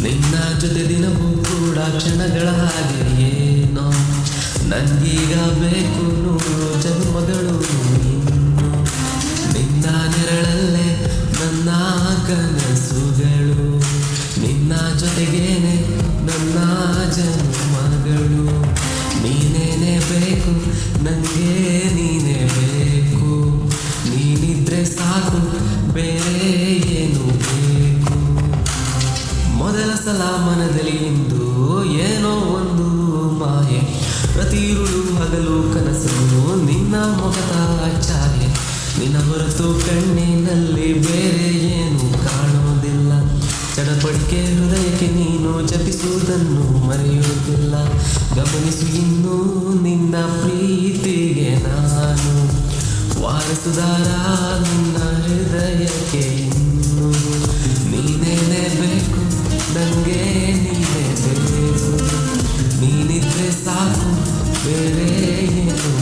ನಿನ್ನ ಜೊತೆ ದಿನವೂ ಕೂಡ ಕ್ಷಣಗಳ ಹಾಗೆ ಏನೋ ನಂಗೀಗ ಬೇಕು ನೂರು ಜನ್ಮಗಳು ಇನ್ನು ನಿನ್ನ ನೆರಳಲ್ಲೇ ನನ್ನ ಕನಸುಗಳು ನಿನ್ನ ಜೊತೆಗೇನೆ ನನ್ನ ಜನ್ಮಗಳು ನೀನೇನೆ ಬೇಕು ನನಗೆ ನೀನೇ ಬೇಕು ನೀನಿದ್ರೆ ಸಾಕು ಬೇರೆ ಏನು ಬೇಕು ಮೊದಲ ಸಲ ಮನದಲ್ಲಿ ಇಂದು ಏನೋ ಒಂದು ಮಾಯೆ ಪ್ರತಿರುಳು ಹಗಲು ಕನಸು ನಿನ್ನ ಮೊಗದ ಛಾಯೆ ನಿನ್ನ ಹೊರತು ಕಣ್ಣಿನಲ್ಲಿ ಬೇರೆ ಏನು ಕಾಣೋದಿಲ್ಲ ಚಡಪಡಿಕೆ ಹೃದಯಕ್ಕೆ ನೀನು ಜಪಿಸುವುದನ್ನು ಮರೆಯುವುದಿಲ್ಲ ಗಮನಿಸು ಇನ್ನು ನಿನ್ನ ಪ್ರೀತಿಗೆ ನಾನು ವಾರಸುದಾರ ನಿನ್ನ ಹೃದಯಕ್ಕೆ ಇನ್ನು ನೀನೇನೆ ಬೇಕು ನನಗೆ ನೀನೇ ಬೇಕು ನೀನಿದ್ರೆ ಸಾಕು ಬೇರೆ ಏನು